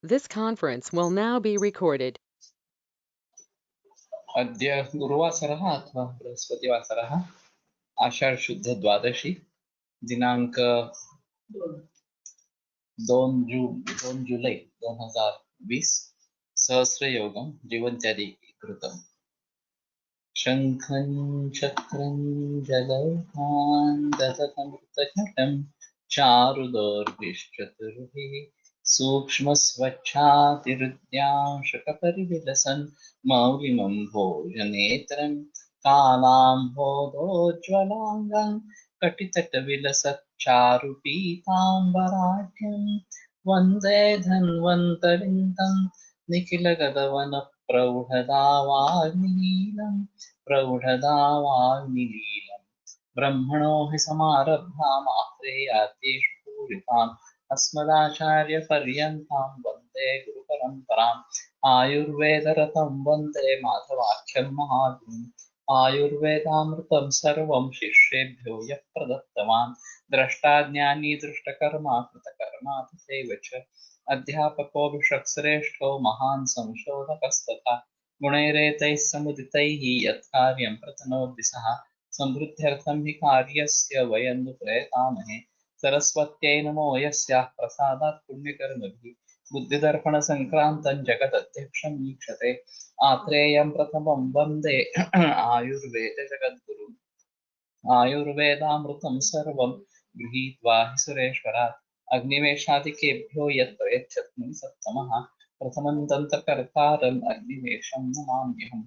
This conference will now be recorded. अद्य गुरुवासरः अथवा बृहस्पतिवासरः आषाढ शुद्ध द्वादशी दिनांक 2 जुलै 2020 सहस्रयोगं जीवन्त्यादि कृतम् शङ्खं चक्रं जलौघान् दशकं चारुदोर्भिश्चतुर्भिः सूक्ष्मस्वच्छातिरुद्यांशकपरिविलसन् मौलिमं भोजनेत्रं कालाम्भोदोज्ज्वलाङ्गं कटितटविलसच्चारुपीताम्बराढ्यं वन्दे धन्वन्तरिं तं निखिलगगनप्रौढदावाग्निलीलं प्रौढदावाग्निलीलं ब्रह्मणो हि समारब्धामात्रेयाद्येषु पूरिताम् अस्मदाचार्यपर्यन्तां वन्दे गुरुपरम्पराम् आयुर्वेदरतं वन्दे माधवाख्यं महात्म्यम् आयुर्वेदामृतं सर्वं शिष्येभ्यो यः प्रदत्तवान् द्रष्टाज्ञानी दृष्टकर्मा कृतकर्मा तथैव च अध्यापको विषक्श्रेष्ठो महान् संशोधकस्तथा गुणैरेतैः समुदितैः यत्कार्यं प्रतनोति सः समृद्ध्यर्थं हि कार्यस्य वयं नु प्रयतामहे सरस्वत्यै नमो यस्याः प्रसादात् पुण्यकर्मभिः बुद्धिदर्पणसङ्क्रान्तं जगदध्यक्षं वीक्षते आत्रेयं प्रथमं वन्दे आयुर्वेदजगद्गुरुम् आयुर्वेदामृतं सर्वं गृहीत्वा हि सुरेश्वरात् अग्निवेशादिकेभ्यो यत् प्रयच्छत् मुनिसत्तमः प्रथमं दन्तकर्तारम् अग्निवेशं नमाम्यहम्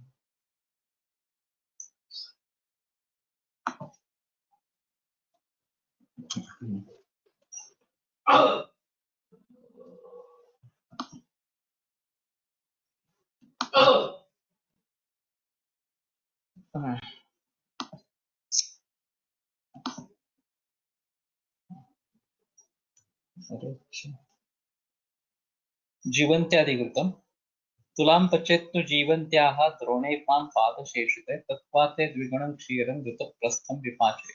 जीवन्त्यादिकृतं तुलां पचेत्नु जीवन्त्याः द्रोणेपां पादशेषिते तत्त्वा ते द्विगुणं क्षीरं घृतप्रस्थं विपाचे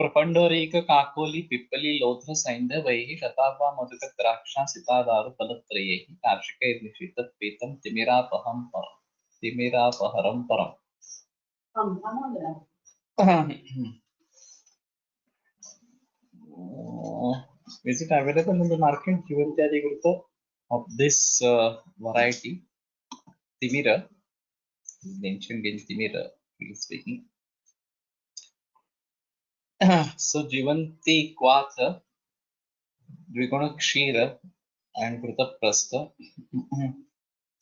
प्रपंडोरीक काकोली पिप्पली लोध्र सैन्धवैः शतावा मधुक द्राक्षा सितादारु फलत्रयैः कार्षिकैर्निशीतत् पीतं तिमिरापहरं परम् Is it available in the market Jivantyadi Gurta of this variety Timira is mentioned in Timira speaking. So Jivanti Kwatha Dviguna Kshira and Krita Prastha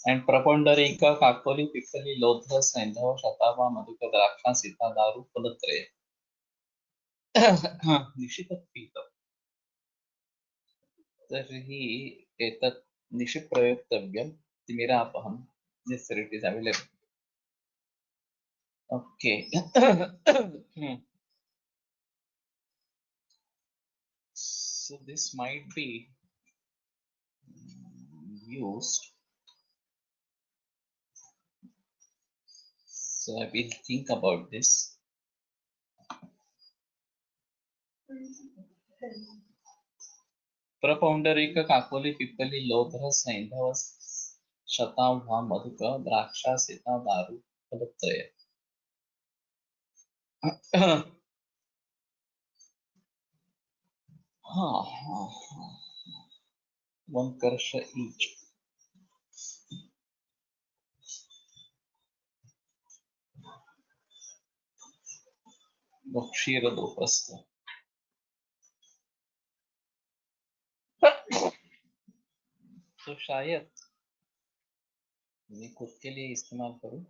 and Prapondarika Kakoli Pippali Lodha Sandhava Shatava Madhuka Draksha Sita Daru Palatraya Nishitat Pita तर्हि एतत् निशिप्रयोक्तव्यं तिमिरापहं yes sir it is available okay so this might be used so I will think about this प्रपौंडरीक Kakoli पिप्पली लोध्र सैंधव शतावहा मधुक द्राक्षा सीता दारू फलत्रय one karsha each क्षीर दो प्रस्त तो शायद मैं खुद के लिए इस्तेमाल करूं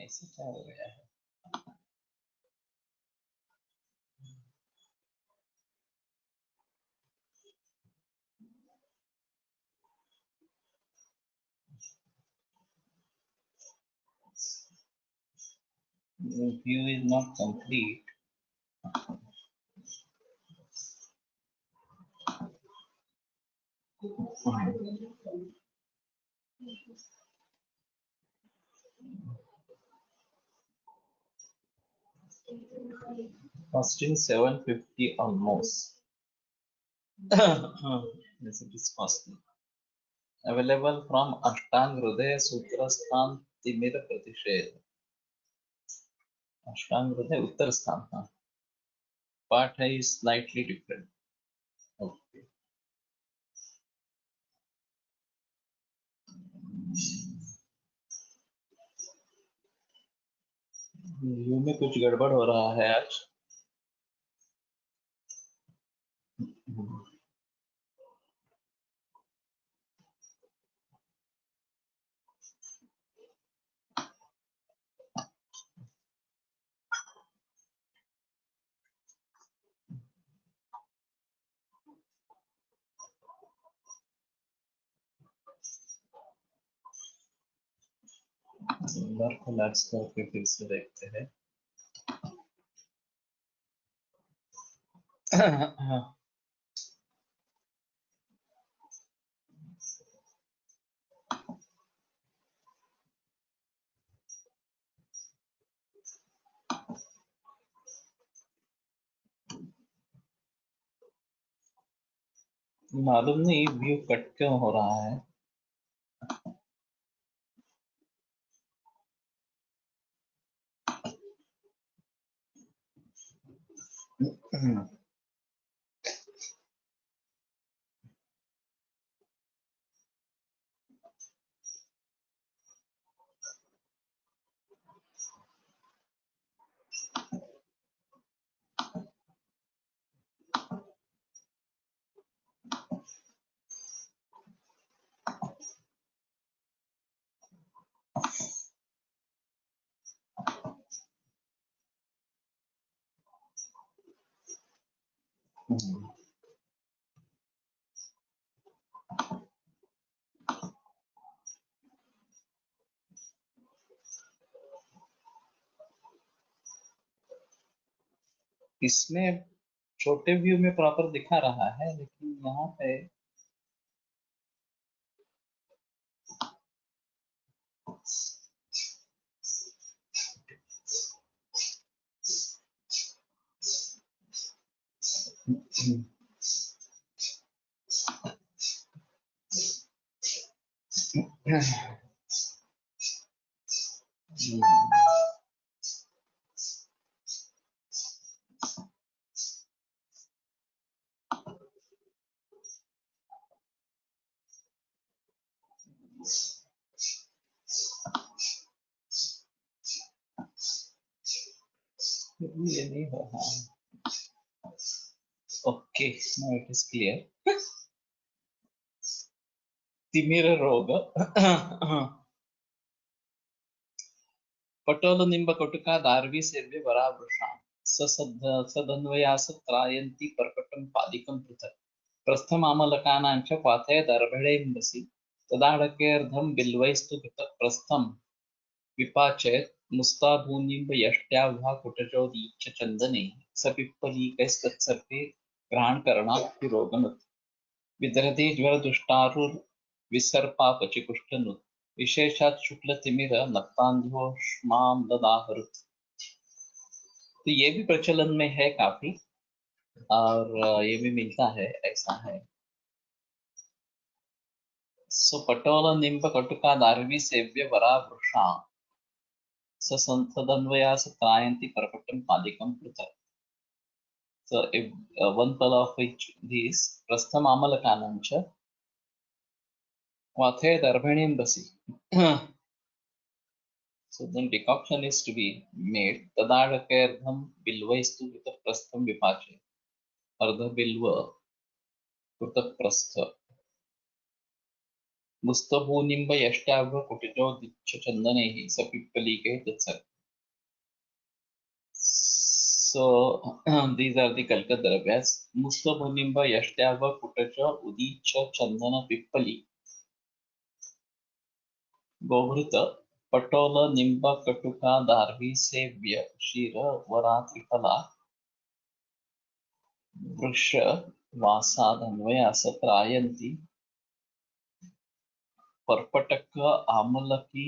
ऐसे क्या हो गया है the view is not complete Costing 750 almost. Yes, it is costly. Available from Ashtang Hridaya Sutrasthan Timira Pratished. Ashtang Hridaya Uttarasthan. Part is slightly different. Okay. View में कुछ गड़बड़ हो रहा है आज. बार कोलैप्स करके फिर से देखते हैं. मालूम नहीं व्यू कट क्यों हो रहा है. इसमें छोटे व्यू में प्रॉपर दिखा रहा है, लेकिन यहाँ पे ये नहीं हो रहा. Okay, now it is clear. तिमिर रोग. पटोल निंब कटुका दार्वी सेव्य वरावृषा सदन्वयास त्रायन्ति पर्पटं पादिकं पृथक् प्रस्थमामलकानाञ्च क्वाथय दर्भिणेऽम्बसि तदाढकेऽर्धं बिल्वैस्तु पृथक् प्रस्थं विपाचयत् मुस्ताभूनिम्ब यष्ट्याह्वा कुटजोदीच्य चन्दने सपिप्पलीकैस्तत्सर्पे घ्राणकरणाप्युरोगनुत् विदरते ज्वरदुष्टारुर्विसर्पापचिकुष्टनुत् विशेषात् शुक्लतिमिर नक्तान्धोष्मां ददाहरुत्. तो ये भी प्रचलन में है काफी, और ये भी मिलता है, ऐसा है. सो पटोल निंब कटुका दार्वी सेव्य वरावृषा ससंसदन्वयास त्रायन्ति परपटं पादिकं पृथक्. So if one pearl of each these prastham amalakaanancha vathe darbhanimbasi. So then decoction is to be made. Tadadakerdham bilvaistu with a prastham vipache. Ardha bilva with a prastha. Mustabhunimba yashtavva kutijo dicha chandanehi sapippalike tatsak. So these are the kalka dravyas. Mustabhunimba yashtavva kutaja udicha chandana pippali. गोघृत पटोल निंब कटुका दार्वी सेव्य क्षीर वरा त्रिफला वृक्ष वासादन्वयास त्रायन्ति पर्पटक आमलकी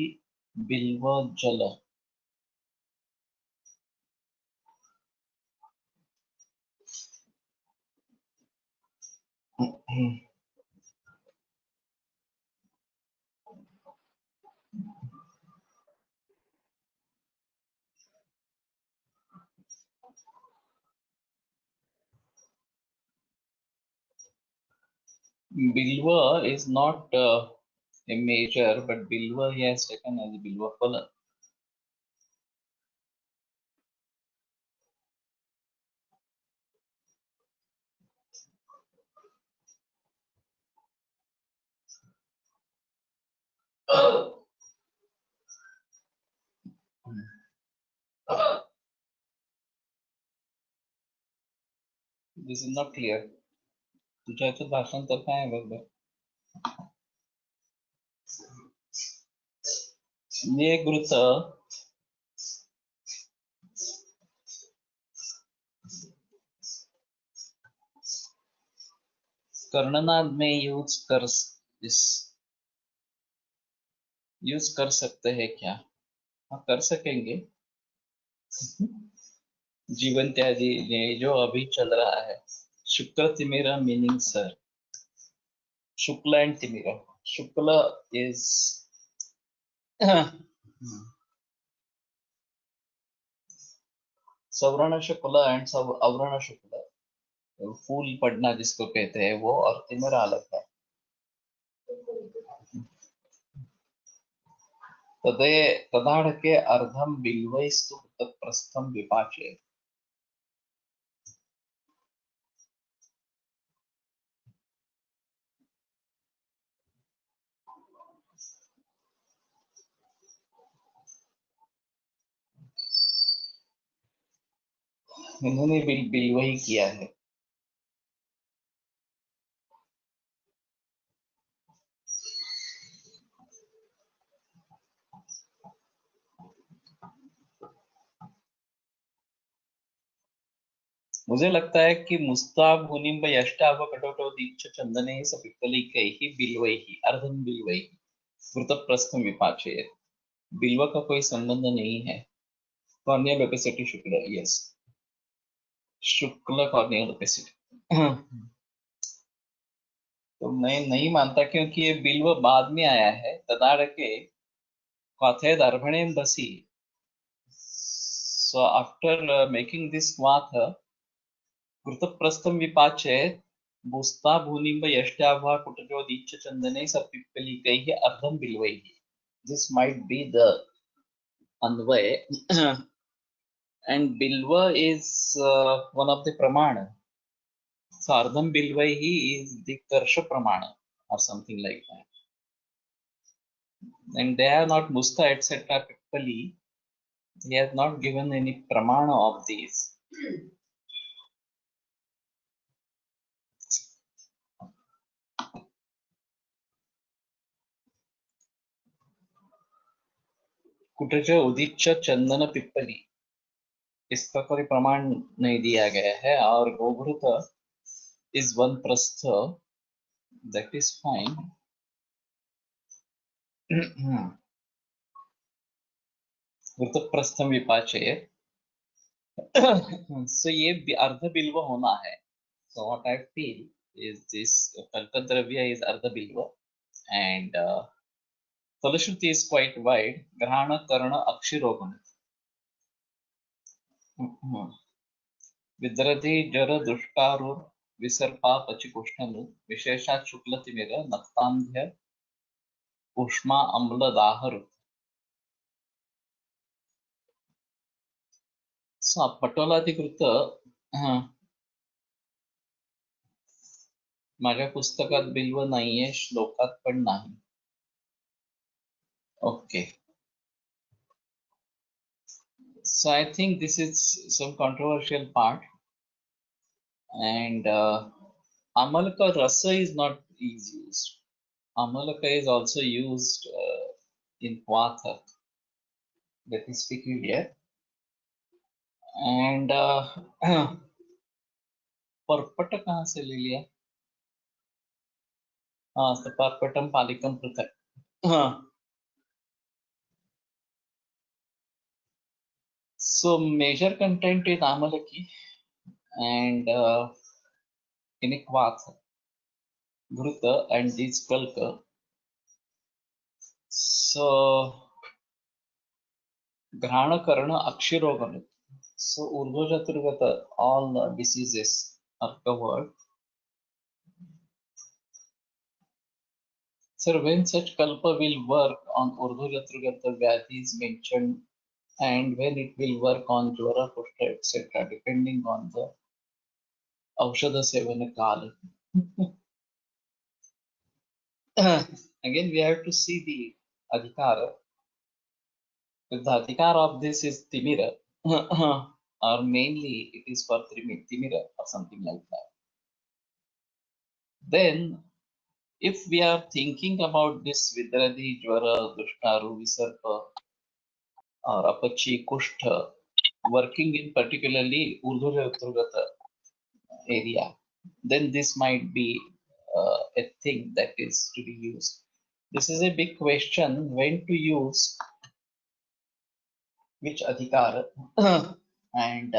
बिल्व जल। Bilva is not a major, but Bilva he has taken as Bilva Phala. This is not clear. तुझ्या याच्यात भाषांतर काय आहे बघ. नियगृत कर्णनाद में यूज कर सकते हैं क्या? हाँ, कर सकेंगे. जीवन त्यागी ने जो अभी चल रहा है. शुक्ल तिमिरा meaning sir. Shukla and Timira. Shukla is Savrana Shukla and Avrana Shukla. फूल पड़ना जिसको कहते हैं वो, और तिमिरा अलग है. तदाढ़के अर्धम बिल्वैस्तु तत्प्रस्थम विपाचे. इन्होंने बिल्वही किया है. मुझे लगता है कि मुस्ताब हुनिम यष्टाव कटोटो दीक्ष चंदने सपिक्कलिकैहि बिल्वैहि अर्धम बिल्वैहि कृतप्रस्थम विपाचे. बिल्व का कोई संबंध नहीं है. कॉर्नियल ओपेसिटी शुक्ल. यस, शुक्ल कॉर्नियल ओपेसिटी. तो मैं नहीं मानता, क्योंकि ये बिल्व बाद में आया है. तदाढ़के क्वाथे दर्भणे बसी. So after making this kvatha, कृतप्रस्थम विपाचे भूस्ता भूनिम्ब यष्ट्याभा कुटजो दीक्ष Chandane सपिप्पलिकैहि अर्धम बिल्वैहि. This might be the Anvay. And bilva is one of the pramana. So ardham bilvaihi is the karsha pramana or something like that. And they are not musta etc. Pippali. He has not given any pramana of these. कुटज उदिच्च चंदन पिप्पली, इसका कोई प्रमाण नहीं दिया गया है. और गोघृत is one prastha. That is fine. कृतप्रस्थम विपाचे. So ये अर्ध बिल्व होना है. So what I feel is this Kalkadravya is Ardha Bilva, and Falashruti is quite wide. Grahana Karana Akshirogana. Vidradi Jara Dushkarur Visarpa Pachikushtanu Visheshat Shuklatimira Naktandhya Ushma Amla Daharu. So पटोलाधिकृत माझ्या पुस्तकात बिल्व नाहीये, श्लोकात पण नाही. Okay. So I think this is some controversial part, and Amalaka Rasa is not used. Amalaka is also used in Kvata. That is peculiar. And पर्पट कहाँ से ले लिया? हाँ, तो पर्पटम पालिकम पृथक. So major content is Amalaki and Inikvat, Dhruta and these Kalka. So Grana Karana Akshirogan. So Urdhva all diseases are covered. So when such Kalpa will work on Urdhva Vyadhis mentioned and when it will work on Jwara, Kushta, etc., depending on the Aushadha Sevana Kala. Again, we have to see the Adhikara. If the Adhikara of this is Timira, or mainly it is for Timira or something like that, then if we are thinking about this Vidradi, Jwara, Dushtaru, Visarpa, or Apachi, Kushtha, working in particularly Urdhva area, then this might be a thing that is to be used. This is a big question when to use which adhikar and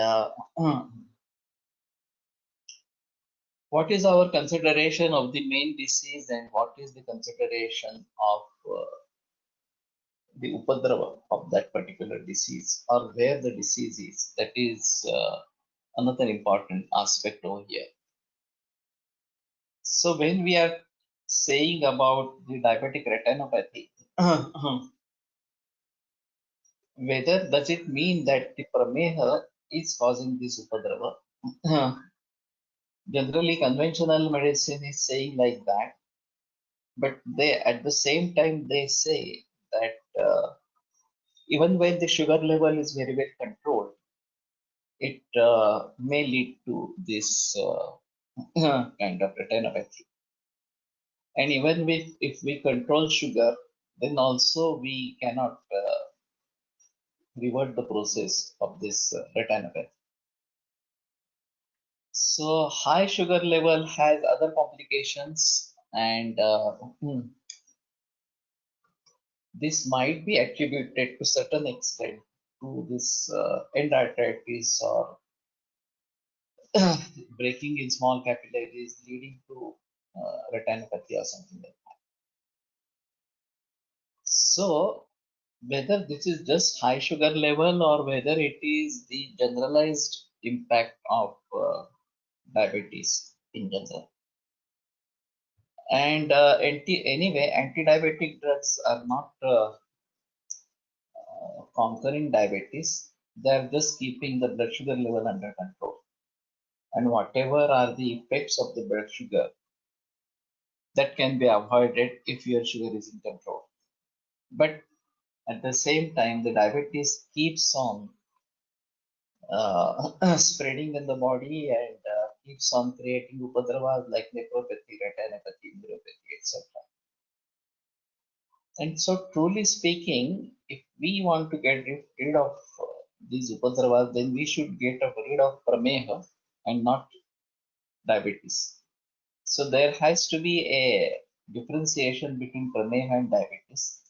what is our consideration of the main disease and what is the consideration of the upadrava of that particular disease or where the disease is. That is another important aspect over here. So when we are saying about the diabetic retinopathy, whether does it mean that the prameha is causing this upadrava? Generally, conventional medicine is saying like that, but they at the same time they say that even when the sugar level is very well controlled, it may lead to this kind of retinopathy. And even if we control sugar, then also we cannot revert the process of this retinopathy. So high sugar level has other complications, and this might be attributed to certain extent to this endarteritis or breaking in small capillaries leading to retinopathy or something like that. So whether this is just high sugar level or whether it is the generalized impact of diabetes in general. And anyway, anti-diabetic drugs are not conquering diabetes. They are just keeping the blood sugar level under control. And whatever are the effects of the blood sugar, that can be avoided if your sugar is in control. But at the same time, the diabetes keeps on spreading in the body and keeps on creating upadravas like nephropathy, retinopathy, neuropathy, etc. And so, truly speaking, if we want to get rid of these upadravas, then we should get rid of prameha and not diabetes. So there has to be a differentiation between prameha and diabetes.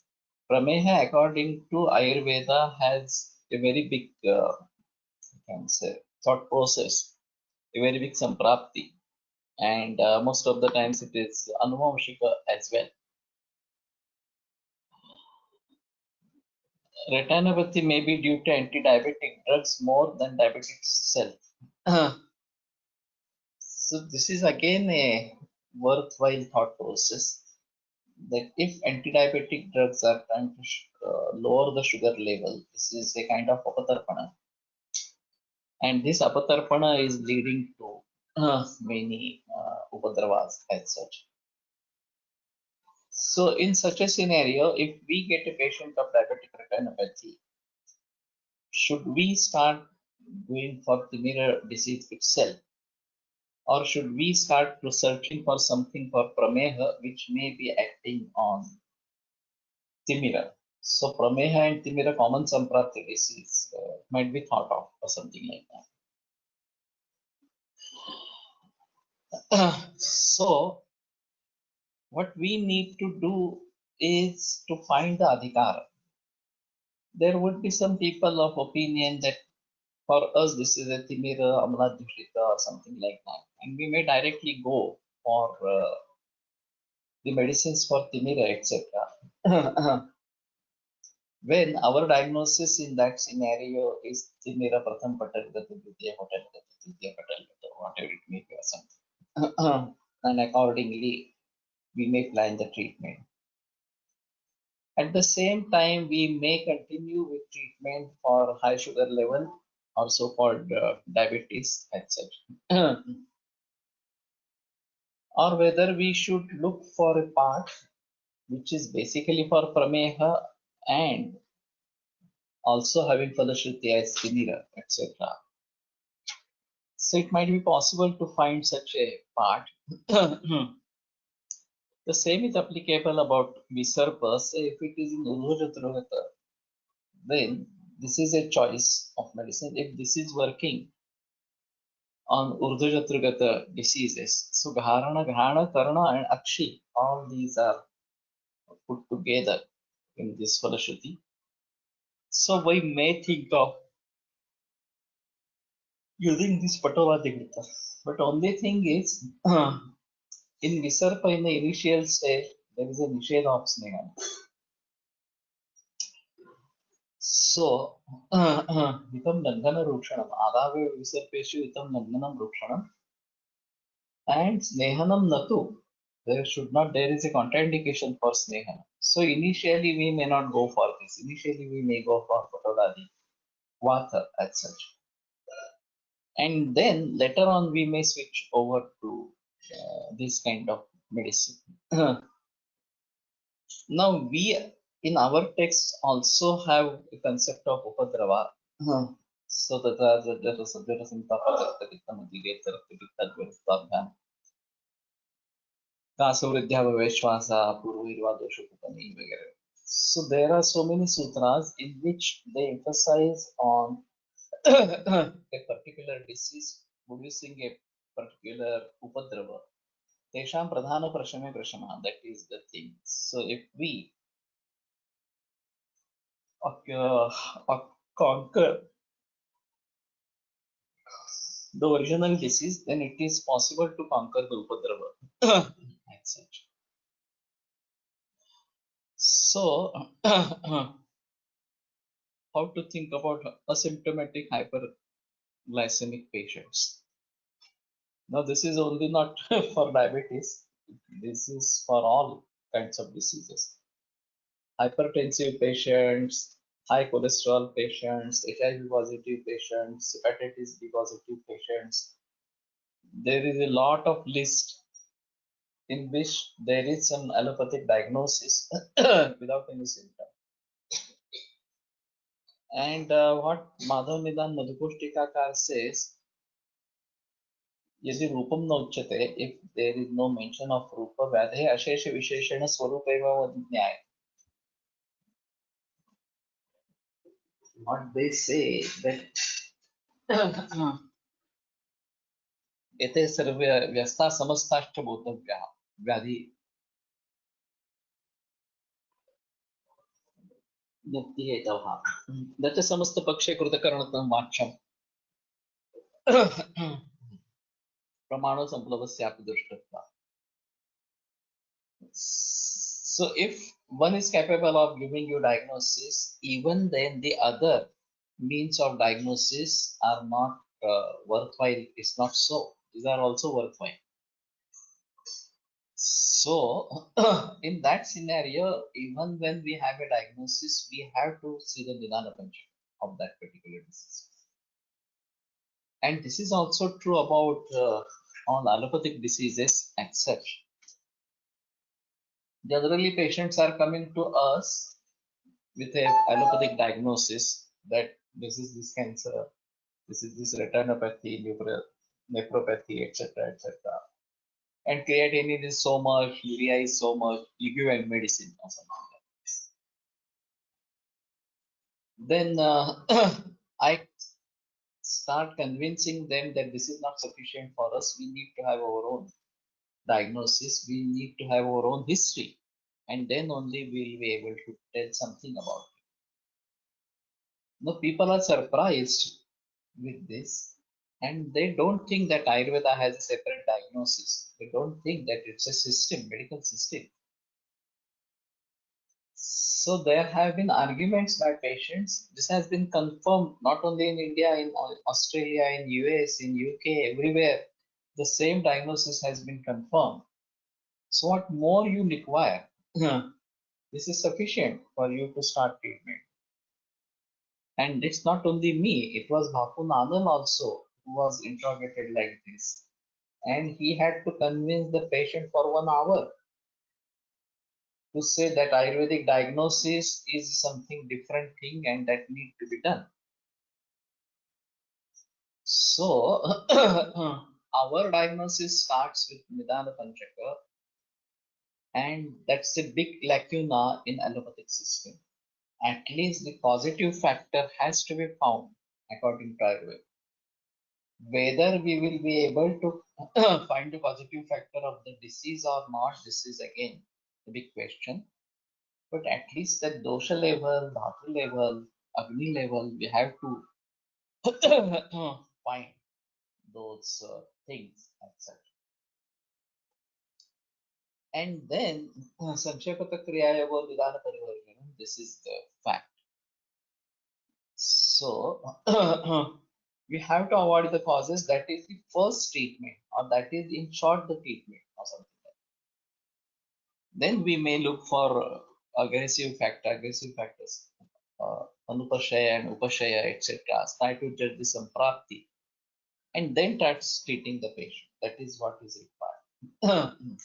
Prameha, according to Ayurveda, has a very big, I can say, thought process, a very big samprapti, and most of the times it is anuvamshika as well. Retinopathy may be due to anti-diabetic drugs more than diabetes itself. So this is again a worthwhile thought process that if anti-diabetic drugs are trying to lower the sugar level, this is a kind of apatarpana, and this apatarpana is leading to many upadravas as such. So in such a scenario, if we get a patient of diabetic retinopathy, should we start going for the mirror disease itself? Or should we start searching for something for prameha which may be acting on Timira? So prameha and Timira common samprapti disease might be thought of or something like that. So what we need to do is to find the adhikara. There would be some people of opinion that for us this is a Timira, Amla Dushrita or something like that. And we may directly go for the medicines for Timira, etc. When our diagnosis in that scenario is Timira Pratham Patal Gata, Ditya Patal Gata, Ditya Patal Gata, whatever it may be or something. And accordingly, we may plan the treatment. At the same time, we may continue with treatment for high sugar level or so-called diabetes, etc. Or whether we should look for a part which is basically for prameha and also having Falashruti as Timira, etc. So it might be possible to find such a part. The same is applicable about Visarpa. Say if it is in Urvajatragata, then this is a choice of medicine. If this is working on Urdhvajatragata diseases, so Gharana, Ghana, Karana, and Akshi, all these are put together in this Falashruti. So we may think of using this Patavadigrita. But only thing is, in Visarpa, in the initial stage, there is a Nisheda of Sneha. So, Vitam Nandana Rukshanam, Adave Visarpeshu Vitam Nandanam Rukshanam, and Snehanam Natu. There is a contraindication for Snehanam. So, initially, we may not go for this. Initially, we may go for Patavadi, Vata, as such. And then later on, we may switch over to this kind of medicine. Now, we in our text also have a concept of Upadrava. So that there is some So there are so many sutras in which they emphasize on a particular disease producing a particular upadrava. Tesham pradhana prashame prashama, that is the thing. So if we conquer the original disease, then it is possible to conquer the upadrava. As such. So, how to think about asymptomatic hyperglycemic patients? Now, this is only not for diabetes. This is for all kinds of diseases. Hypertensive patients, high cholesterol patients, HIV positive patients, hepatitis B positive patients. There is a lot of list in which there is some allopathic diagnosis without any symptom. And what Madhav Nidan Madhupushtikakar says, यदि रूपम न उच्यते, if there is no mention of रूप व्याधे अशेष विशेषण स्वरूप एवं न्याय. What they say that एते सर्वे व्यस्ता समस्ताश्च बोधव्याः व्याधि हेतवः दच समस्त पक्षे कृतकरणत्वं वाच्यम् प्रमाणो संप्लवस्यापि दृष्टत्वात्. So if one is capable of giving you diagnosis, even then the other means of diagnosis are not worthwhile. It's not so. These are also worthwhile. So in that scenario, even when we have a diagnosis, we have to see the Nidana Pancham of that particular disease. And this is also true about all allopathic diseases and such. Generally, patients are coming to us with a allopathic diagnosis that this is this cancer, this is this retinopathy, nephropathy, etc., etc. And creatinine is so much, urea is so much, you give a medicine or something like that. Then I start convincing them that this is not sufficient for us. We need to have our own diagnosis. We need to have our own history. and then only we'll be able to tell something about it. Now, people are surprised with this, and they don't think that Ayurveda has a separate diagnosis. They don't think that it's a system, medical system. So there have been arguments by patients. This has been confirmed not only in India, in Australia, in US, in UK, everywhere. The same diagnosis has been confirmed. So what more you require? This is sufficient for you to start treatment. And it's not only me, it was Bhaku Nandan also who was interrogated like this. And he had to convince the patient for 1 hour to say that Ayurvedic diagnosis is something different thing and that need to be done. So our diagnosis starts with Nidana Panchaka, and that's a big lacuna in allopathic system. At least the causative factor has to be found according to Ayurveda. Whether we will be able to find the causative factor of the disease or not, this is again a big question. But at least at dosha level, dhatu level, agni level, we have to find those things as such. And then Sanshepata Kriyaya or Vidana Parivarjanam, this is the fact. So we have to avoid the causes. That is the first treatment, or that is in short the treatment or something like that. Then we may look for aggressive factors, anupashaya and upashaya, etc. Try to judge the samprapti and then start treating the patient. That is what is required.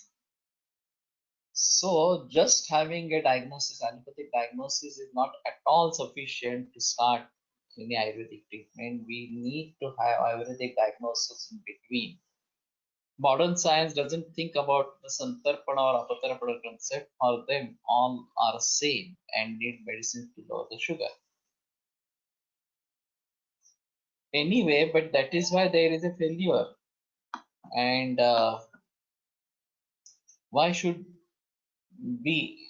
So just having a diagnosis, allopathic diagnosis is not at all sufficient to start any Ayurvedic treatment. We need to have Ayurvedic diagnosis in between. Modern science doesn't think about the Santarpana or Apatarpana concept. For them, all are same and need medicines to lower the sugar. Anyway, but that is why there is a failure. And why should we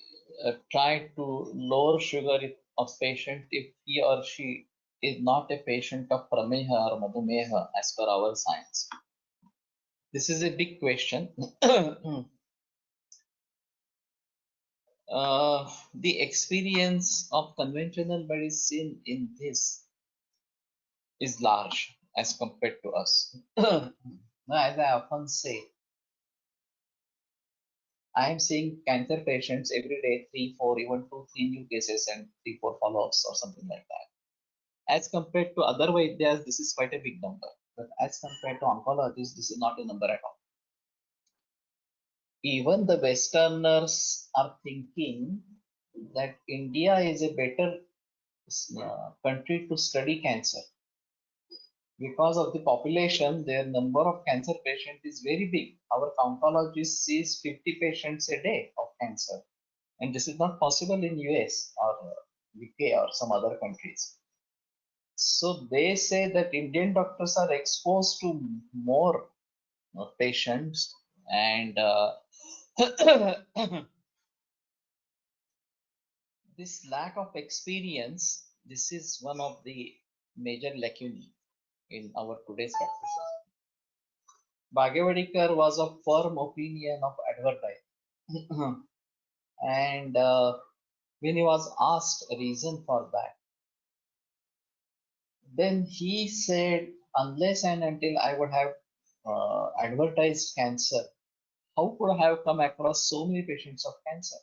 try to lower sugar of patient if he or she is not a patient of prameha or madhumeha as per our science? This is a big question. The experience of conventional medicine in this is large as compared to us. Now, as I often say, I am seeing cancer patients every day, 3, 4, even 2, 3 new cases and 3, 4 follow-ups or something like that. As compared to other Vaidyas, this is quite a big number. But as compared to oncologists, this is not a number at all. Even the Westerners are thinking that India is a better country to study cancer. Because of the population, their number of cancer patients is very big. Our oncologist sees 50 patients a day of cancer. And this is not possible in US or UK or some other countries. So they say that Indian doctors are exposed to more patients, and this lack of experience, this is one of the major lacunae in our today's practices. Bhagavadikar was of firm opinion of advertising. And when he was asked a reason for that, then he said, unless and until I would have advertised cancer, how could I have come across so many patients of cancer?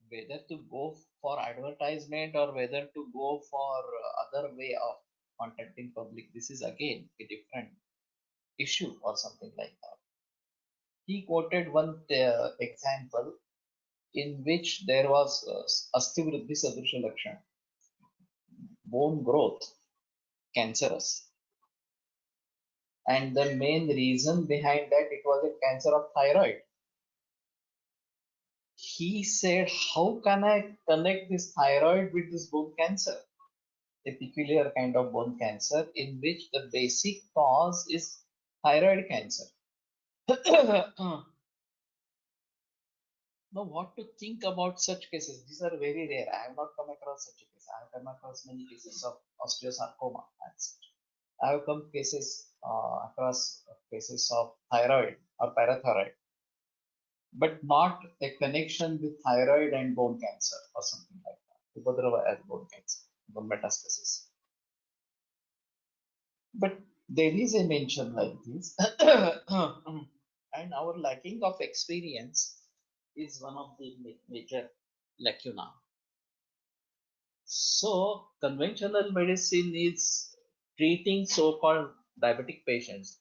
Whether to go for advertisement or whether to go for other way of contacting public, this is again a different issue or something like that. He quoted one example in which there was asti vriddhi sadrisha lakshan, bone growth, cancerous. And the main reason behind that, it was a cancer of thyroid. He said, how can I connect this thyroid with this bone cancer? A peculiar kind of bone cancer in which the basic cause is thyroid cancer. Now, what to think about such cases? These are very rare. I have not come across such a case. I have come across many cases of osteosarcoma and such. I have come cases across cases of thyroid or parathyroid, but not a connection with thyroid and bone cancer or something like that. Upadrava as bone cancer, bone metastasis. But there is a mention like this, and our lacking of experience is one of the major lacuna. So, conventional medicine is treating so-called diabetic patients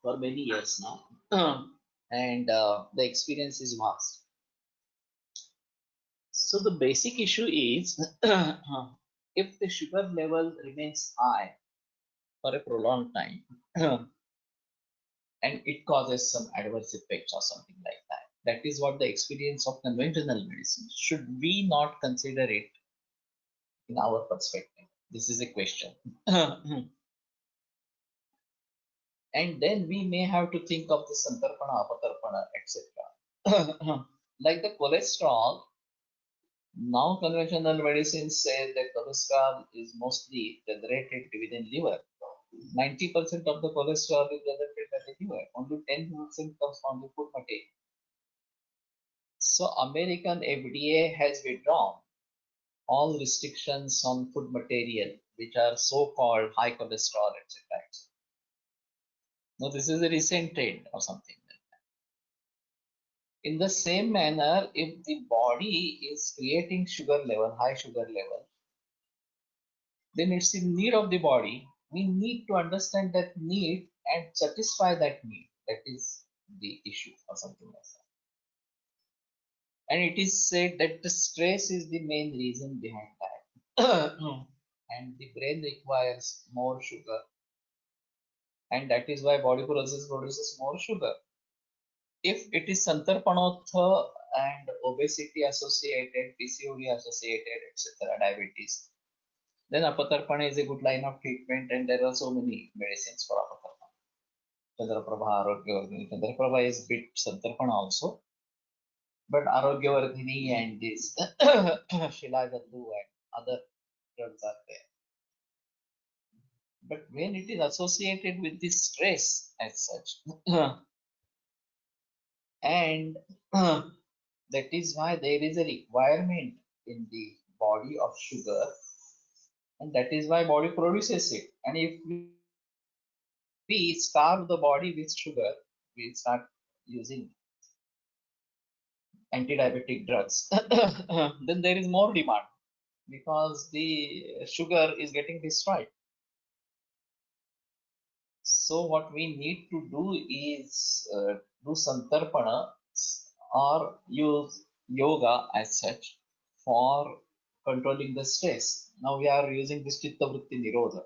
for many years now, and the experience is vast. So, the basic issue is if the sugar level remains high for a prolonged time, and it causes some adverse effects or something like that. That is what the experience of conventional medicine. Should we not consider it in our perspective? This is a question. And then we may have to think of the santarpana, apatarpana, etc. Like the cholesterol, now conventional medicine says that cholesterol is mostly generated within liver. 90% of the cholesterol is generated by the liver. Only 10% comes from the food material. So American FDA has withdrawn all restrictions on food material which are so-called high cholesterol, etc. Now this is a recent trend or something like that. In the same manner, if the body is creating sugar level, high sugar level, then it's in need of the body. We need to understand that need and satisfy that need. That is the issue or something like that. And it is said that the stress is the main reason behind that. And the brain requires more sugar, and that is why body produces more sugar. If it is santarpanotha and obesity associated, PCOD associated, etc., diabetes, then apatarpana is a good line of treatment, and there are so many medicines for apatarpana. Chandraprabha, Arogyavardhini. Chandraprabha is bit santarpana also, but Arogyavardhini and this Shilajatu and other drugs are there. But when it is associated with the stress as such, and that is why there is a requirement in the body of sugar, and that is why body produces it. And if we starve the body with sugar, we start using anti-diabetic drugs, then there is more demand because the sugar is getting destroyed. So what we need to do is do santarpana or use yoga as such for controlling the stress. Now we are using this chitta vritti nirodha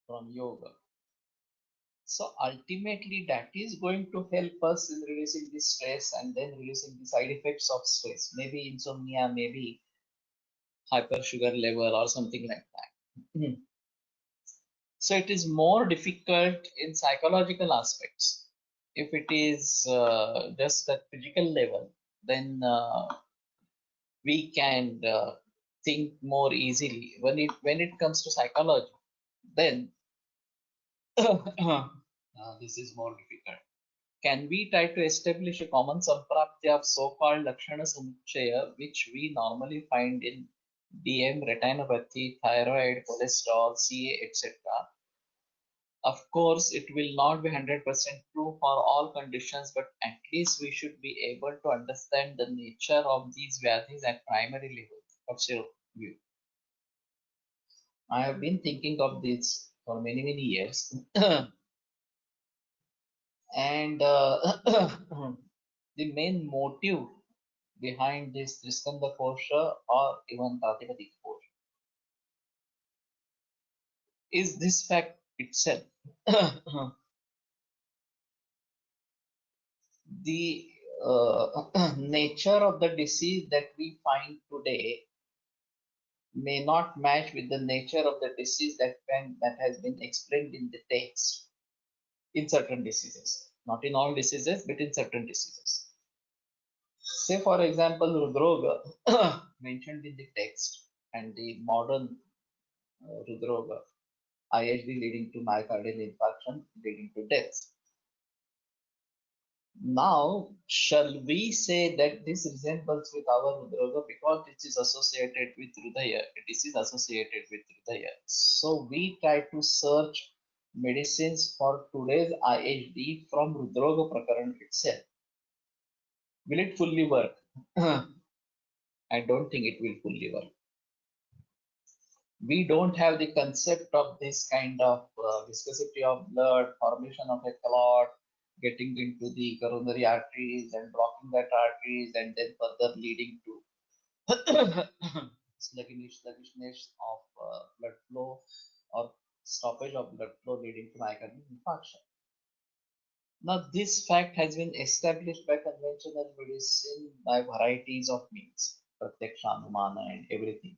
from yoga. So ultimately that is going to help us in reducing the stress and then reducing the side effects of stress. Maybe insomnia, maybe hyper sugar level or something like that. So it is more difficult in psychological aspects. If it is just at physical level, then we can think more easily. When it comes to psychology, then this is more difficult. Can we try to establish a common samprapti of so-called Lakshana Samuchaya, which we normally find in DM, retinopathy, thyroid, cholesterol, CA, etc.? Of course, it will not be 100% true for all conditions, but at least we should be able to understand the nature of these vyadhis at primary level. What's your view? I have been thinking of this for many, many years. And the main motive behind this Triskanda Kosha or even Pratipadika Kosha is this fact itself. The nature of the disease that we find today may not match with the nature of the disease that has been explained in the text. in certain diseases. Not in all diseases, but in certain diseases. Say, for example, Hridroga mentioned in the text and the modern Hridroga, IHD leading to myocardial infarction, leading to death. Now, shall we say that this resembles with our Hridroga because it is associated with Hridaya, this is associated with Hridaya. So we try to search medicines for today's IHD from Hridroga Prakaran itself. Will it fully work? I don't think it will fully work. We don't have the concept of this kind of viscosity of blood, formation of a clot, getting into the coronary arteries and blocking that arteries, and then further leading to sluggishness of blood flow or stoppage of blood flow leading to myocardial infarction. Now, this fact has been established by conventional medicine by varieties of means, pratyaksha, anumana, and everything.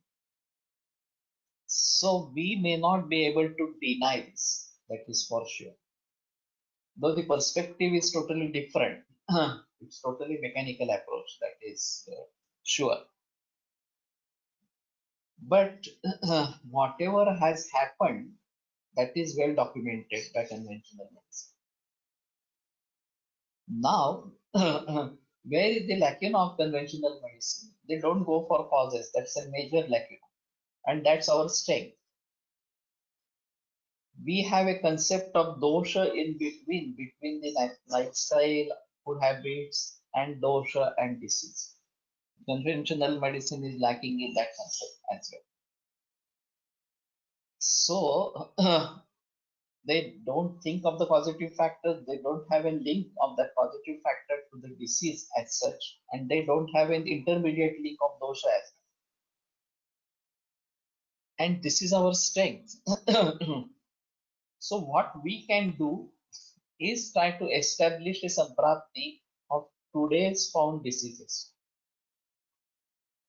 So we may not be able to deny this, that is for sure. Though the perspective is totally different, it's totally mechanical approach, that is sure. But whatever has happened, that is well documented by conventional medicine. Now, where is the lacuna of conventional medicine? They don't go for causes. That's a major lacuna, and that's our strength. We have a concept of dosha in between the lifestyle, food habits, and dosha and disease. Conventional medicine is lacking in that concept as well. So they don't think of the positive factors, they don't have a link of that positive factor to the disease as such, and they don't have an intermediate link of dosha as well. And this is our strength. So what we can do is try to establish a samprapti of today's found diseases.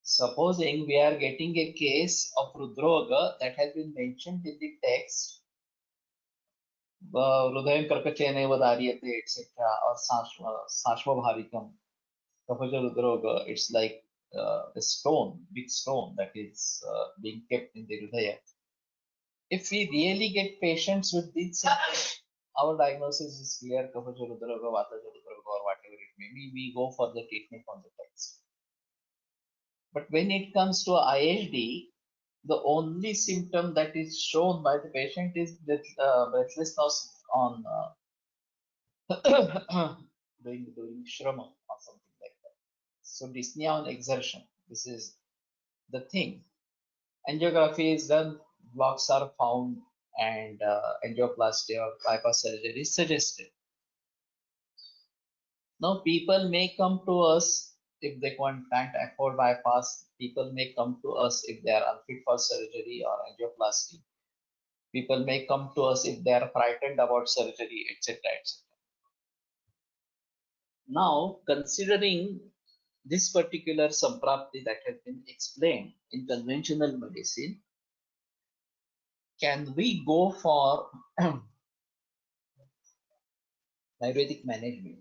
Supposing we are getting a case of Hridroga that has been mentioned in the text, Hridayam Karkachene Vadariyate, etc., or Sashvabhavikam, Kapaja Hridroga, it's like a stone, big stone that is being kept in the Hridaya. If we really get patients with these symptoms, our diagnosis is clear, Kapaja Hridroga, Vataja Hridroga, or whatever it may be, we go for the treatment on the text. But when it comes to IHD, the only symptom that is shown by the patient is breathlessness on doing shrama or something like that. So dyspnea on exertion, this is the thing. Angiography is done, blocks are found, and angioplasty or bypass surgery is suggested. Now people may come to us if they can't afford bypass. People may come to us if they are unfit for surgery or angioplasty. People may come to us if they are frightened about surgery, etc., etc. Now, considering this particular samprapti that has been explained in conventional medicine, can we go for Ayurvedic management?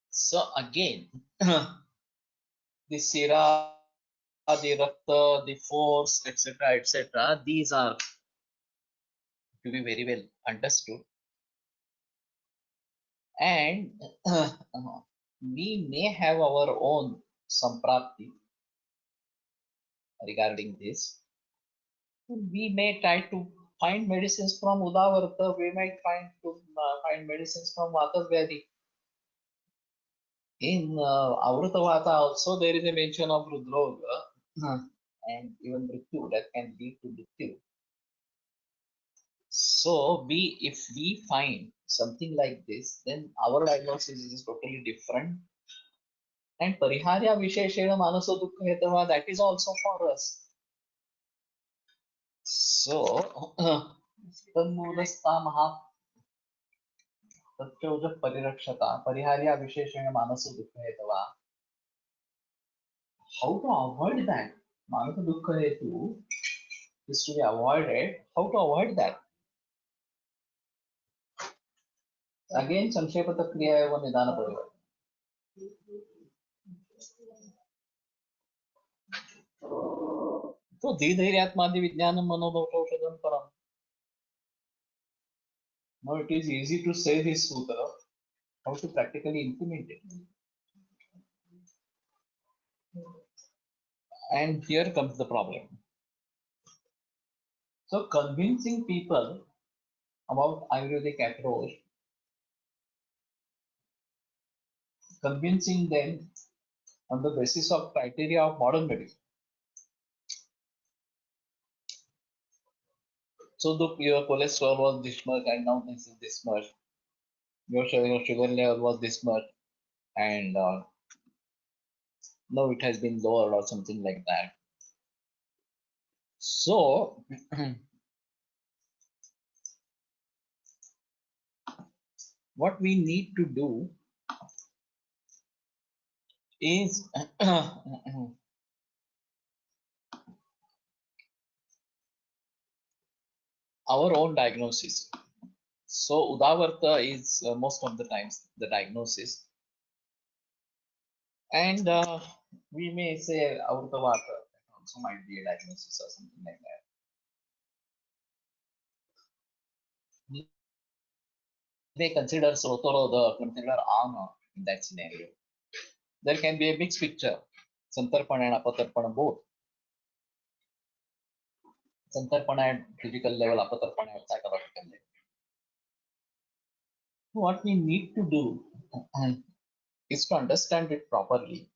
So again, the sira, the rakta, the force, etc., etc., these are to be very well understood. And we may have our own samprapti regarding this. We may try to find medicines from Udavarta, we might find medicines from Vatasvyadi. In Avrutavata also there is a mention of Rudroga and even Mrityu that can lead to Mrityu. So if we find something like this, then our diagnosis is totally different. And Pariharya Visheshena Manaso Dukkha Hetava, that is also for us. So, Tanmudasta Maha Tatyojak Parirakshata, Pariharya Visheshena Manaso Dukkha Hetava. How to avoid that? Manasa Dukkha Hetu is to be avoided. How to avoid that? Again संक्षेपतः क्रिया एवं निदान परिवर्तन। तो धीधैर्यात्मादि विज्ञानम मनोदोषौषधम परम. Now it is easy to say this sutra. How to practically implement it? And here comes the problem. So convincing people about Ayurvedic approach, convincing them on the basis of criteria of modern medicine. So your cholesterol was this much and now this is this much. Your sugar level was this much and now it has been lowered or something like that. So what we need to do is our own diagnosis. So Udavarta is most of the times the diagnosis, and we may say Avrtavata also might be a diagnosis or something like that. We may consider Srotaroda, consider Ama in that scenario. There can be a mixed picture, Santarpana and Apatarpana both. Santarpana at physical level, Apatarpana at psychological level. What we need to do is to understand it properly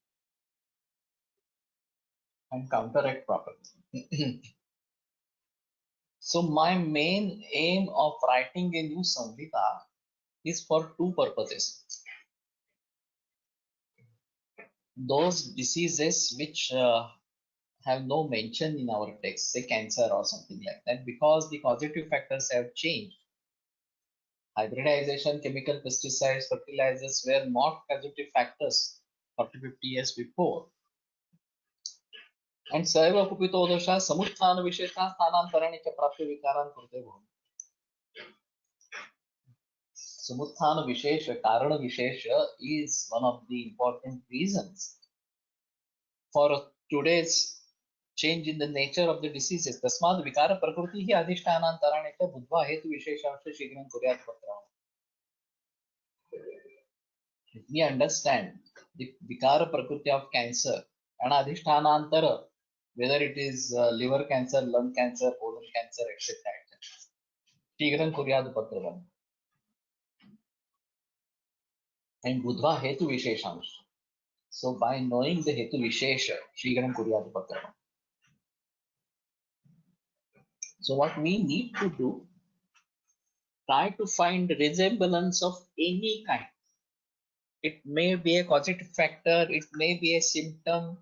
and counteract properly. So my main aim of writing a new Samhita is for two purposes. Those diseases which have no mention in our text, say cancer or something like that, because the causative factors have changed. Hybridization, chemical pesticides, fertilizers were not causative factors 40, 50 years before. And Sarva Kupito Dosha Samutthana Vishesha Sthanantarani Cha Prapya Vikaran Kurte Bhavati. Samutthana Vishesha, Karana Vishesha is one of the important reasons for today's change in the nature of the diseases. Tasmad Vikara Prakriti hi Adhishtanantarane cha Buddha Hetu Visheshansha Shigran Kuryat Patra. If we understand the Vikara Prakriti of cancer and Adhishtanantara, whether it is liver cancer, lung cancer, colon cancer, etc. Shigran Kuryat Patra. And Buddha Hetu Visheshansha. So by knowing the Hetu Vishesha, Shigran Kuryat Patra. So what we need to do, try to find resemblance of any kind. It may be a causative factor, it may be a symptom,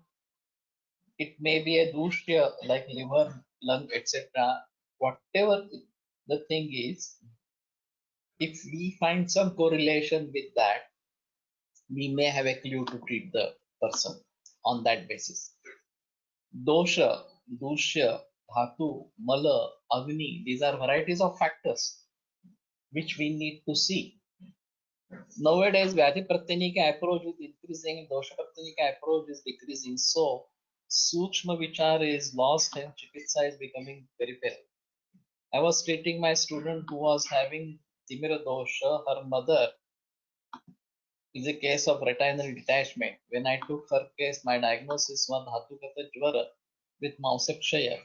it may be a dushya like liver, lung, etc. Whatever the thing is, if we find some correlation with that, we may have a clue to treat the person on that basis. Dosha, dushya, dhatu, mala, agni, these are varieties of factors which we need to see. Nowadays, Vyadhi Pratyanika approach is increasing, Dosha Pratyanika approach is decreasing. So, Sukshma Vichar is lost and Chikitsa is becoming peripheral. I was treating my student who was having Timira Dosha. Her mother is a case of retinal detachment. When I took her case, my diagnosis was Dhatukata Jvara with Mausekshaya.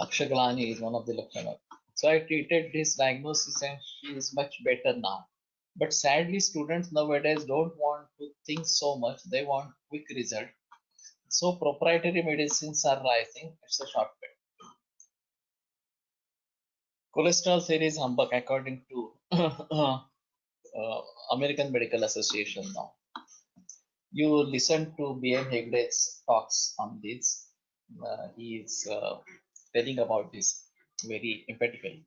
Akshaglani is one of the Lakshanas. So I treated this diagnosis and she is much better now. But sadly, students nowadays don't want to think so much. They want quick result. So proprietary medicines are rising. It's a shortcut. Cholesterol theory is humbug according to American Medical Association now. You listen to B.M. Hegde's talks on this. He is telling about this very emphatically.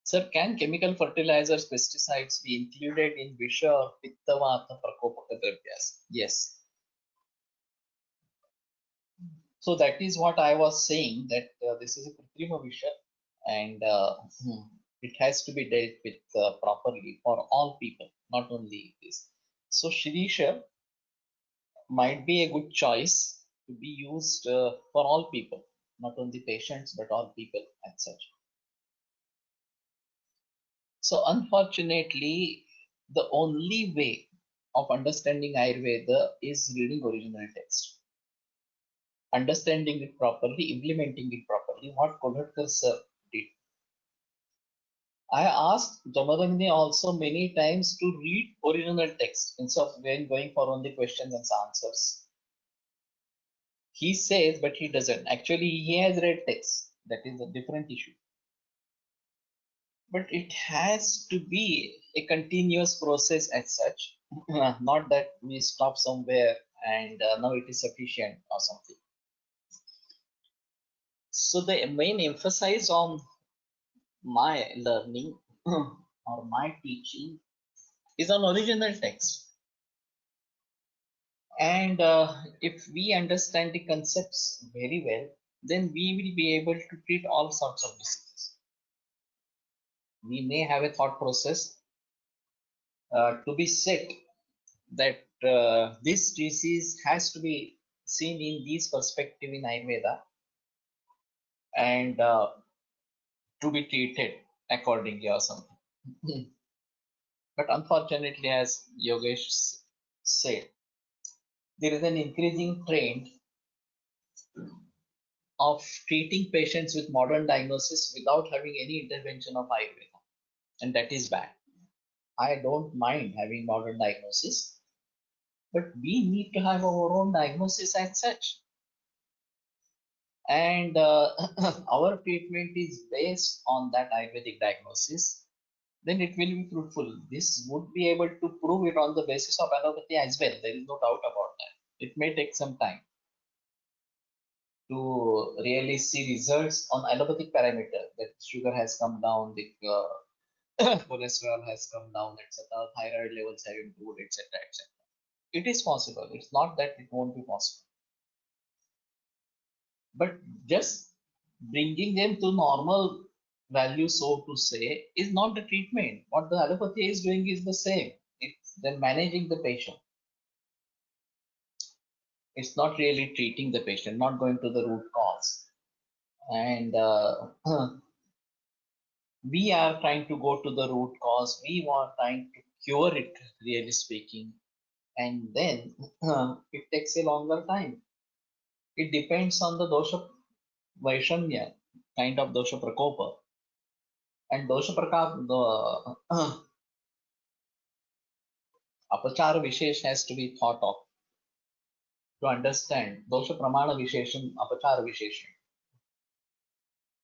Sir, can chemical fertilizers, pesticides be included in Visha or Pitta Vata Prakopaka Dravyas? Yes. So that is what I was saying, that this is a Kritrima Visha and It has to be dealt with properly for all people, not only this. So Shirisha might be a good choice to be used for all people, not only patients but all people as such. So unfortunately, the only way of understanding Ayurveda is reading original text, understanding it properly, implementing it properly. What Kodhatkar sir did. I asked Jamadagni also many times to read original text instead of going for only questions and answers. He says, but he doesn't. Actually, he has read text. That is a different issue. But it has to be a continuous process as such, not that we stop somewhere and now it is sufficient or something. So the main emphasis on my learning or my teaching is on original text. And if we understand the concepts very well, then we will be able to treat all sorts of diseases. We may have a thought process to be set that this disease has to be seen in this perspective in Ayurveda and to be treated accordingly or something. But unfortunately, as Yogesh said, there is an increasing trend of treating patients with modern diagnosis without having any intervention of Ayurveda, and that is bad. I don't mind having modern diagnosis, but we need to have our own diagnosis as such. And our treatment is based on that Ayurvedic diagnosis, then it will be fruitful. This would be able to prove it on the basis of allopathy as well. There is no doubt about that. It may take some time to really see results on allopathic parameter that sugar has come down, the cholesterol has come down, etc. Thyroid levels have improved, etc. etc. It is possible. It's not that it won't be possible. But just bringing them to normal value, so to say, is not the treatment. What the allopathy is doing is the same. It's then managing the patient. It's not really treating the patient, not going to the root cause. And we are trying to go to the root cause. We are trying to cure it, really speaking. And then it takes a longer time. It depends on the dosha vaishamya, kind of dosha prakopa. And dosha prakap, the apachara vishesh has to be thought of to understand dosha pramana vishesham, apachara vishesham.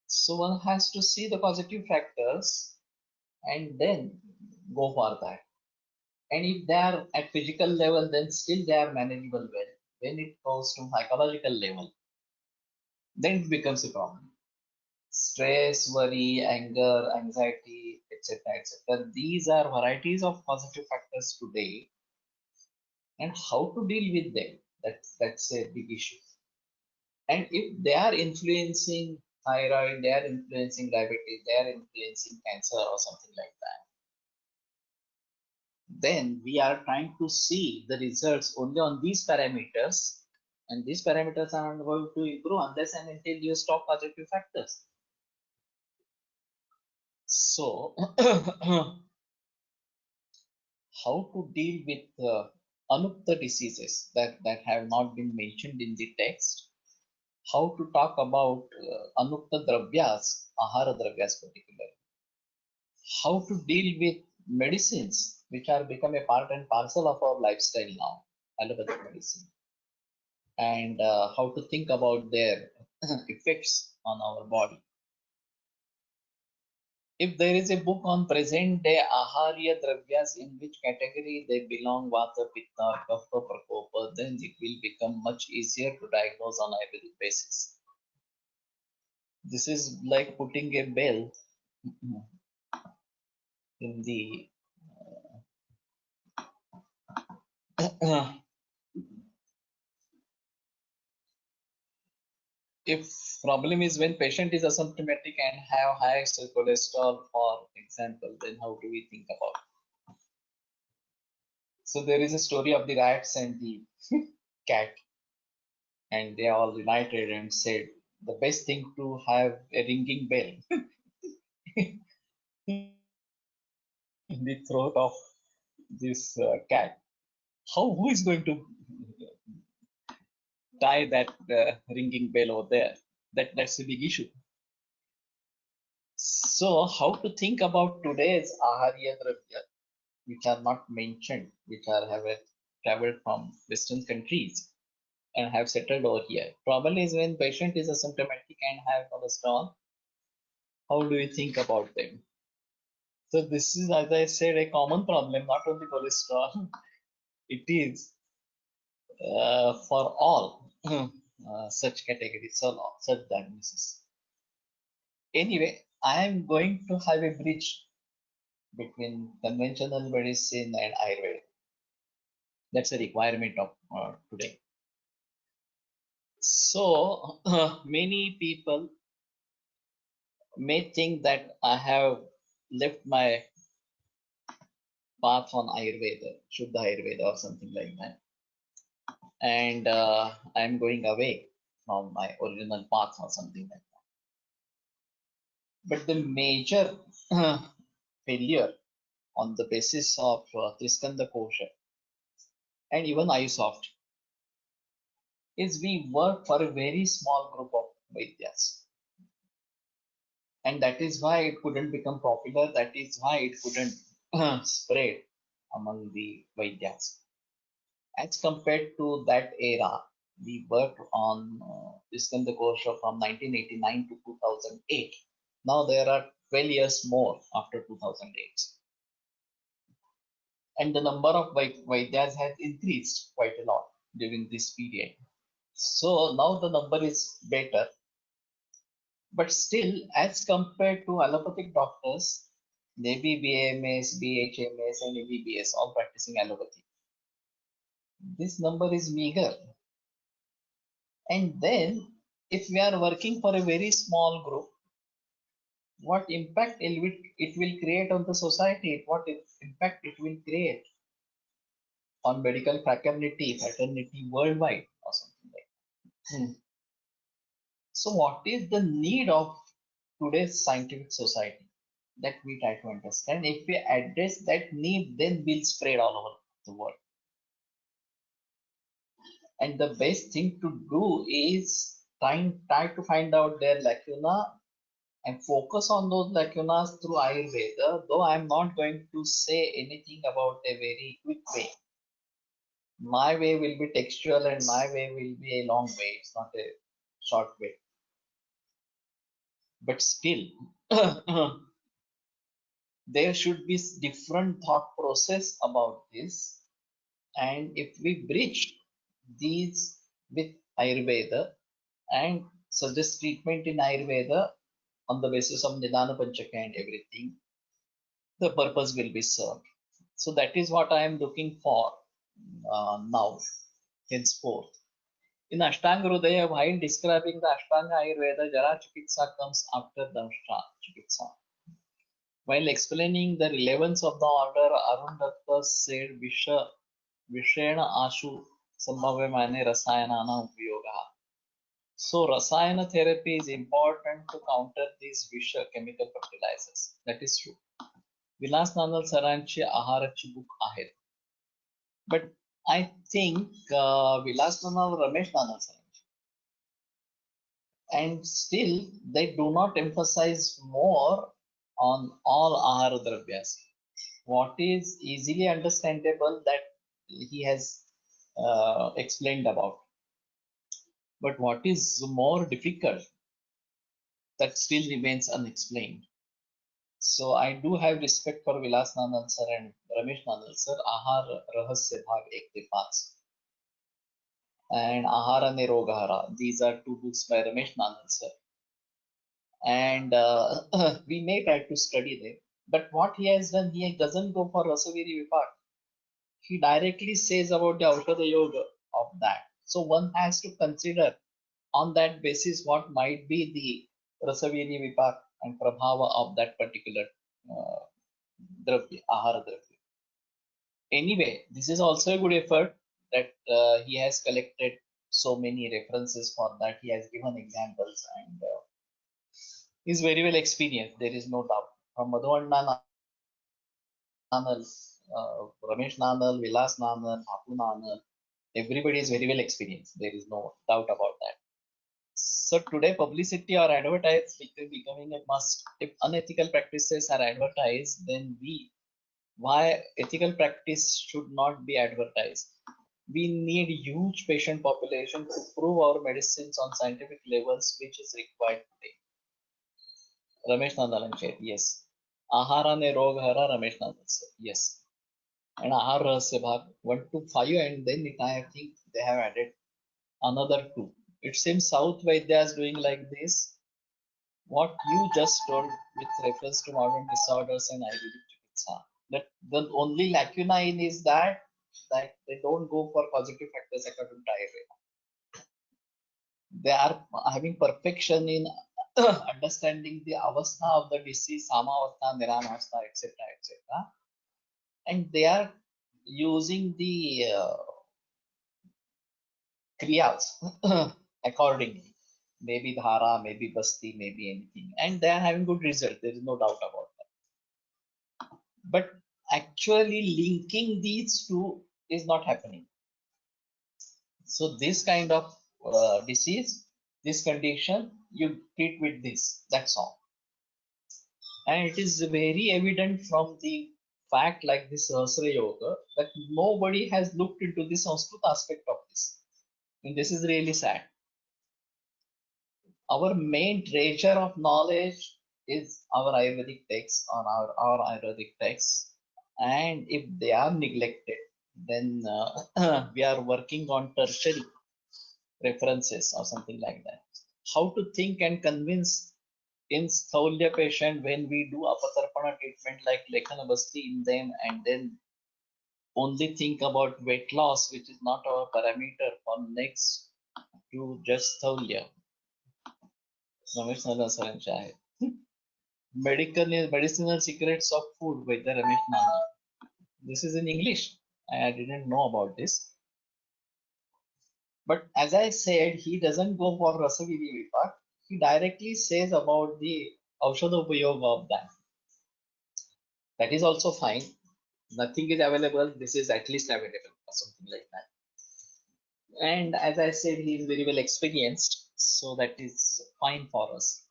So one has to see the positive factors and then go for that. And if they are at physical level, then still they are manageable well. When it goes to psychological level, then it becomes a problem. Stress, worry, anger, anxiety, etc., etc. These are varieties of positive factors today, and how to deal with them. That's a big issue. And if they are influencing thyroid, they are influencing diabetes, they are influencing cancer or something like that, then we are trying to see the results only on these parameters, and these parameters are not going to improve unless and until you stop positive factors. So how to deal with anupta diseases that have not been mentioned in the text, how to talk about anupta dravyas, ahara dravyas particularly, how to deal with medicines which are become a part and parcel of our lifestyle now, allopathic medicine, and how to think about their effects on our body. If there is a book on present day Aharya Dravyas, in which category they belong, Vata, Pitta, Kapha, Prakopa, then it will become much easier to diagnose on Ayurvedic basis. This is like putting a bell in the if problem is when patient is asymptomatic and have high cholesterol, for example, then how do we think about it? So there is a story of the rats and the cat, and they all united and said the best thing to have a ringing bell in the throat of this cat. Who is going to tie that ringing bell over there? That's a big issue. So how to think about today's Aharya Dravya, which are not mentioned, which are have traveled from Western countries and have settled over here. Problem is when patient is asymptomatic and have cholesterol, how do you think about them? So this is, as I said, a common problem, not only cholesterol. It is for all such categories or such diagnosis. Anyway, I am going to have a bridge between conventional medicine and Ayurveda. That's a requirement of today. So many people may think that I have left my path on Ayurveda, Shuddha Ayurveda or something like that, and I'm going away from my original path or something like that. But the major failure on the basis of Triskanda Kosha and even iSoft is we work for a very small group of Vaidyas. And that is why it couldn't become popular. That is why it couldn't spread among the Vaidyas. As compared to that era, we worked on Iskandar Kosha from 1989 to 2008. Now there are 12 years more after 2008. And the number of Vaidyas has increased quite a lot during this period. So now the number is better. But still, as compared to allopathic doctors, maybe BMS, BHMS, and MBBS all practicing allopathy, this number is meager. And then, if we are working for a very small group, what impact it will create on the society? What impact it will create on medical fraternity worldwide or something like that? So, what is the need of today's scientific society? That we try to understand. If we address that need, then we'll spread all over the world. And the best thing to do is try to find out their lacuna and focus on those lacunas through Ayurveda, though I'm not going to say anything about a very quick way. My way will be textual and my way will be a long way. It's not a short way. But still, there should be different thought process about this. And if we bridge these with Ayurveda and suggest treatment in Ayurveda on the basis of Nidana Panchaka and everything, the purpose will be served. So that is what I am looking for now, henceforth. In Ashtanga Hridaya, while describing the Ashtanga Ayurveda, Jara Chikitsa comes after Damsha Chikitsa. While explaining the relevance of the order, Arun Datta said Vishena Ashu Sambhavyamane Rasayanana Upayoga. So Rasayana therapy is important to counter these Visha chemical fertilizers. That is true. विलास नानल सरांची आहाराची book आहेत. But I think Vilas Nanal, Ramesh Nanal sir, and still they do not emphasize more on all Ahara Dravyas. What is easily understandable that he has explained about. But what is more difficult that still remains unexplained. So I do have respect for Vilas Nanal sir and Ramesh Nanal sir. Ahar Rahasya Bhag 1 te 5 and Ahara Nirogahara. These are two books by Ramesh Nanal sir. And we may try to study them. But what he has done, he doesn't go for Rasaviri Vipak. He directly says about the Aushadha Yoga of that. So one has to consider on that basis what might be the rasavini vipak and prabhava of that particular uh, dravya, ahara dravya. Anyway, this is also a good effort that he has collected so many references for that. He has given examples and is very well experienced. There is no doubt. From Madhuvanna Nanal, Ramesh Nanal, Vilas Nanal, Hapu Nanal, everybody is very well experienced. There is no doubt about that. So today, publicity or advertise becoming a must. If unethical practices are advertised, then why ethical practice should not be advertised? We need huge patient population to prove our medicines on scientific levels, which is required today. Ramesh Nandalan said, yes. Ahara ne rog hara, Ramesh Nandalan said, yes. And Ahar Rahasya Bhag 1 to 5, and then I think they have added another 2. It seems South Vaidya is doing like this. What you just told with reference to modern disorders and Ayurvedic Chikitsa, that the only lacuna in is that they don't go for positive factors according to Ayurveda. They are having perfection in understanding the avastha of the disease, samavastha, niranavastha, etc., etc., and they are using the kriyas accordingly. Maybe dhara, maybe basti, maybe anything, and they are having good result. There is no doubt about that. But actually linking these two is not happening. So this kind of disease, this condition, you treat with this. That's all. And it is very evident from the fact like this Sahasra Yoga that nobody has looked into the Sanskrit aspect of this. And this is really sad. Our main treasure of knowledge is our Ayurvedic texts or our Ayurvedic texts. And if they are neglected, then we are working on tertiary references or something like that. How to think and convince in Sthaulya patient when we do apatarpana treatment like Lekhanabasti in them and then only think about weight loss, which is not our parameter for next to just Sthaulya. Ramesh Nanda Sarancha hai. Medicinal secrets of food by the Ramesh Nanda. This is in English. I didn't know about this. But as I said, he doesn't go for Rasavidi Vipak. He directly says about the Aushadhopayoga of that. That is also fine. Nothing is available. This is at least available or something like that. And as I said, he is very well experienced. So that is fine for us.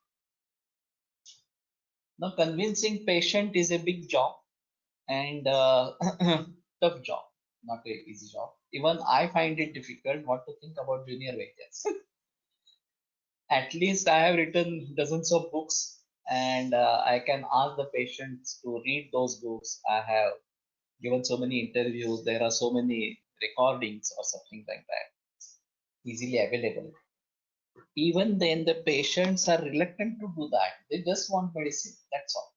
Now, convincing patient is a big job and tough job, not a easy job. Even I find it difficult what to think about junior Vaidyas. At least I have written dozens of books and I can ask the patients to read those books. I have given so many interviews, there are so many recordings or something like that easily available. Even then, the patients are reluctant to do that. They just want medicine, that's all.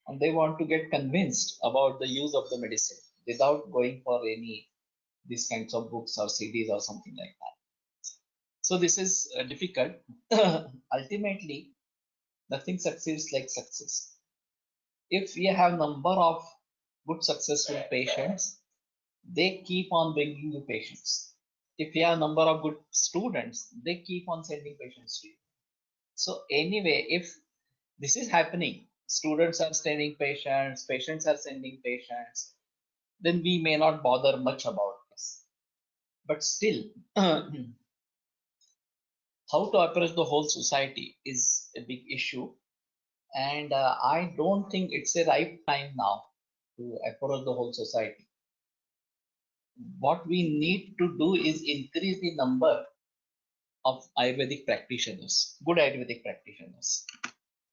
And they want to get convinced about the use of the medicine without going for any these kinds of books or CDs or something like that. So this is difficult. Ultimately, nothing succeeds like success. If we have number of good successful patients, they keep on bringing you patients. If you have number of good students, they keep on sending patients to you. So anyway, if this is happening, students are sending patients, patients are sending patients, then we may not bother much about this. But still, how to approach the whole society is a big issue. And I don't think it's a right time now to approach the whole society. What we need to do is increase the number of Ayurvedic practitioners, good Ayurvedic practitioners,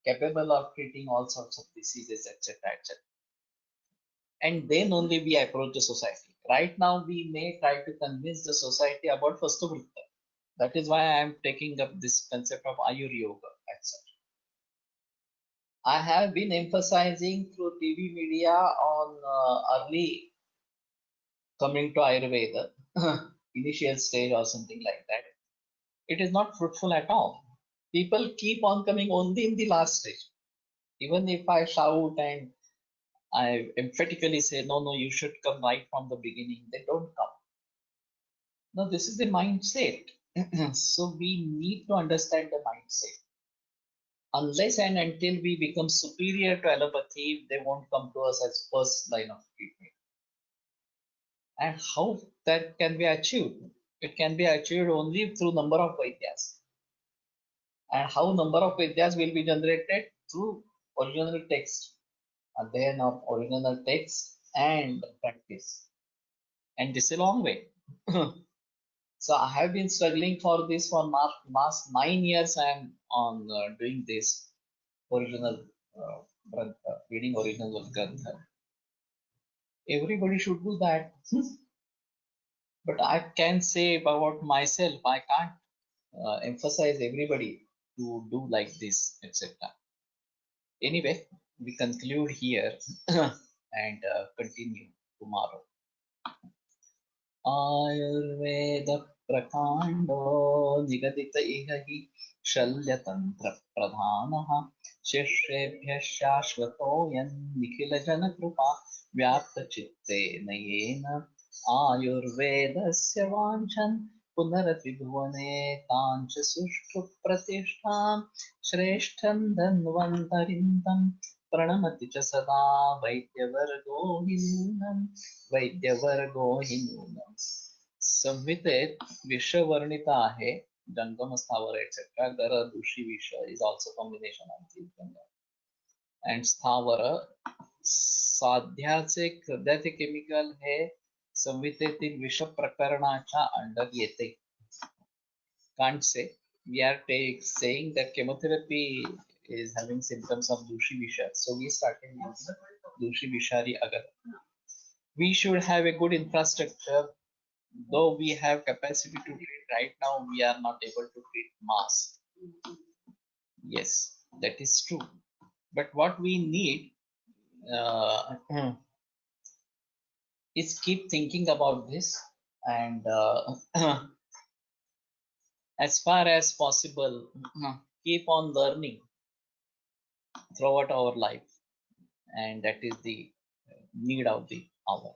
capable of treating all sorts of diseases, etc., etc. And then only we approach the society. Right now, we may try to convince the society about Vastovritta. That is why I am taking up this concept of Ayur Yoga, etc. I have been emphasizing through TV media on early coming to Ayurveda, initial stage or something like that. it is not fruitful at all. People keep on coming only in the last stage. Even if I shout and I emphatically say, no, no, you should come right from the beginning, they don't come. No, this is the mindset. So we need to understand the mindset. Unless and until we become superior to allopathy, they won't come to us as first line of treatment. And how that can be achieved? It can be achieved only through number of Vaidyas. And how number of Vaidyas will be generated? Through original text. And then of original text and practice. And this is a long way. So I have been struggling for this for last 9 years. I am on doing this original reading original Grantha. Everybody should do that. But I can say about myself, I can't emphasize everybody to do like this, etc. Anyway, we conclude here and continue tomorrow. Ayurveda प्रकांडो निगदित इह हि शल्यतंत्र प्रधानः शिष्येभ्यः शाश्वतोऽयं निखिलजनकृपा व्याप्तचित्तेन येन आयुर्वेदस्य वाञ्छन् पुनरपि तां च सुष्ठु प्रतिष्ठां श्रेष्ठं धन्वन्तरिन्दं प्रणमति च सदा वैद्यवर्गो हि नूनम् वैद्यवर्गो हि नूनम् संहितेत विषवर्णित आहे जंगम स्थावर etc. There are दुषी विष is also combination of these and स्थावर साध्याचे हृदयाचे केमिकल हे संहितेतील विष प्रकरणाच्या अंडर येते. Can't say. We are saying that chemotherapy is having symptoms of Dushi Visha. So we started using Dushi Vishari Agar. We should have a good infrastructure. Though we have capacity to treat right now, we are not able to treat mass. Yes, that is true. But what we need is keep thinking about this and as far as possible, keep on learning throughout our life, and that is the need of the hour.